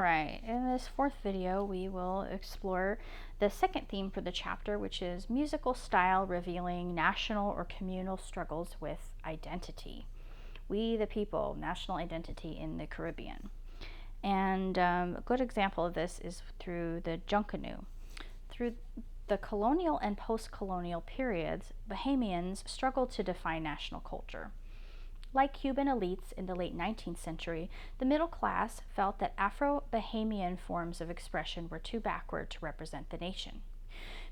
Alright, in this fourth video we will explore the second theme for the chapter, which is musical style revealing national or communal struggles with identity. We the people, national identity in the Caribbean. And a good example of this is through the Junkanoo. Through the colonial and post-colonial periods, Bahamians struggled to define national culture. Like Cuban elites in the late 19th century, the middle class felt that Afro-Bahamian forms of expression were too backward to represent the nation.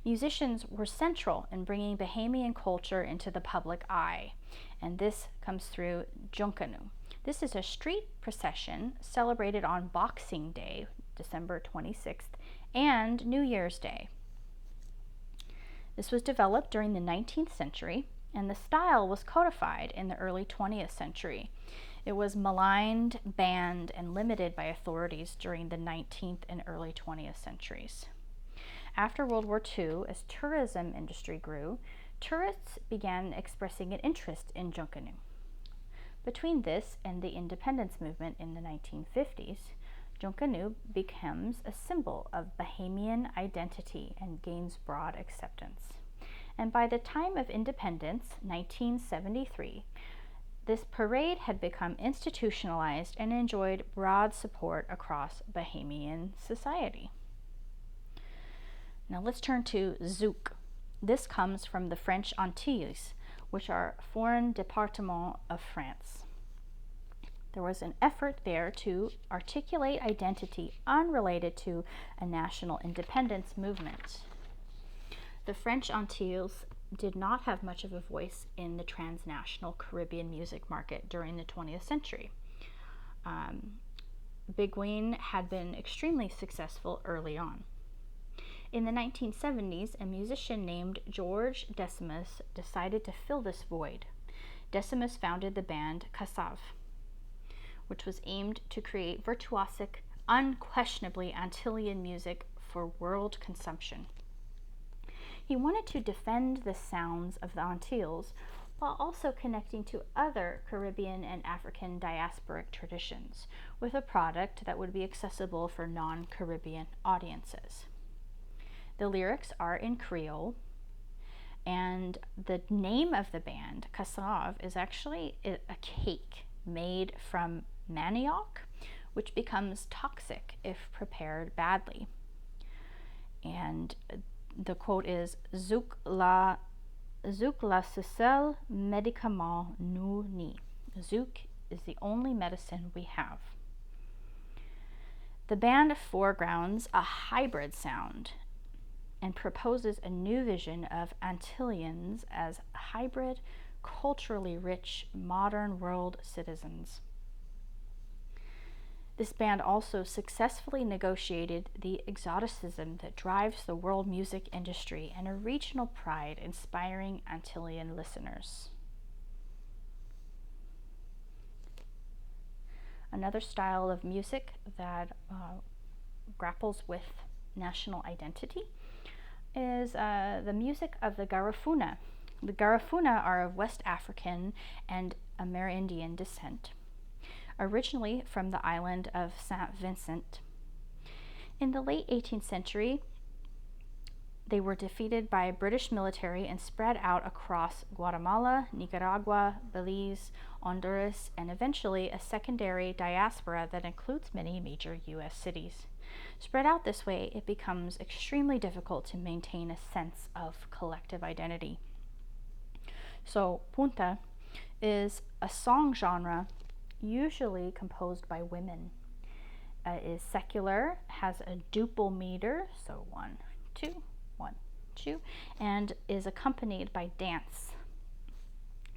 Musicians were central in bringing Bahamian culture into the public eye, and this comes through Junkanoo. This is a street procession celebrated on Boxing Day, December 26th, and New Year's Day. This was developed during the 19th century, and the style was codified in the early 20th century. It was maligned, banned, and limited by authorities during the 19th and early 20th centuries. After World War II, as tourism industry grew, tourists began expressing an interest in Junkanoo. Between this and the independence movement in the 1950s, Junkanoo becomes a symbol of Bahamian identity and gains broad acceptance. And by the time of independence, 1973, this parade had become institutionalized and enjoyed broad support across Bahamian society. Now let's turn to Zouk. This comes from the French Antilles, which are foreign départements of France. There was an effort there to articulate identity unrelated to a national independence movement. The French Antilles did not have much of a voice in the transnational Caribbean music market during the 20th century. Biguine had been extremely successful early on. In the 1970s, a musician named George Decimus decided to fill this void. Decimus founded the band Kassav, which was aimed to create virtuosic, unquestionably Antillean music for world consumption. He wanted to defend the sounds of the Antilles while also connecting to other Caribbean and African diasporic traditions with a product that would be accessible for non-Caribbean audiences. The lyrics are in Creole, and the name of the band, Kassav, is actually a cake made from manioc, which becomes toxic if prepared badly. And the quote is, Zouk la seul médicament nous nie. Zouk is the only medicine we have. The band foregrounds a hybrid sound and proposes a new vision of Antillians as hybrid, culturally rich, modern world citizens. This band also successfully negotiated the exoticism that drives the world music industry and a regional pride inspiring Antillean listeners. Another style of music that grapples with national identity is the music of the Garifuna. The Garifuna are of West African and Amerindian descent, originally from the island of Saint Vincent. In the late 18th century, they were defeated by British military and spread out across Guatemala, Nicaragua, Belize, Honduras, and eventually a secondary diaspora that includes many major U.S. cities. Spread out this way, it becomes extremely difficult to maintain a sense of collective identity. So, Punta is a song genre usually composed by women. Is secular, has a duple meter, so 1, 2, 1, 2, and is accompanied by dance.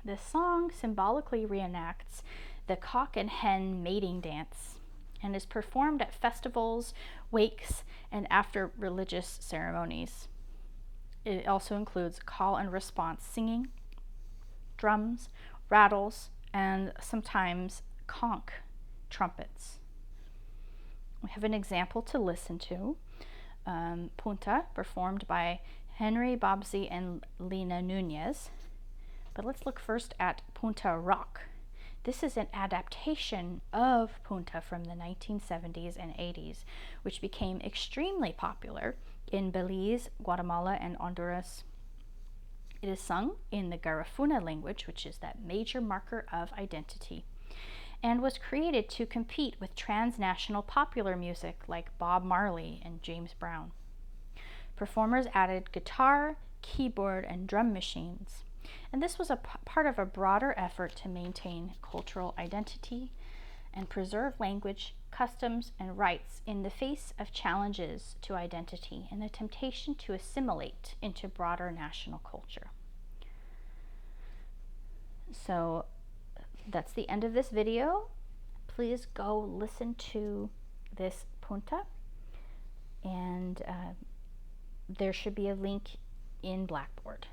This song symbolically reenacts the cock and hen mating dance and is performed at festivals, wakes, and after religious ceremonies. It also includes call and response singing, drums, rattles, and sometimes conch trumpets. We have an example to listen to. Punta, performed by Henry Bobsy and Lena Nuñez. But let's look first at Punta Rock. This is an adaptation of Punta from the 1970s and 80s, which became extremely popular in Belize, Guatemala, and Honduras. It is sung in the Garifuna language, which is that major marker of identity, and was created to compete with transnational popular music like Bob Marley and James Brown. Performers added guitar, keyboard, and drum machines, and this was a part of a broader effort to maintain cultural identity and preserve language, customs, and rights in the face of challenges to identity and the temptation to assimilate into broader national culture. So that's the end of this video. Please go listen to this Punta, and there should be a link in Blackboard.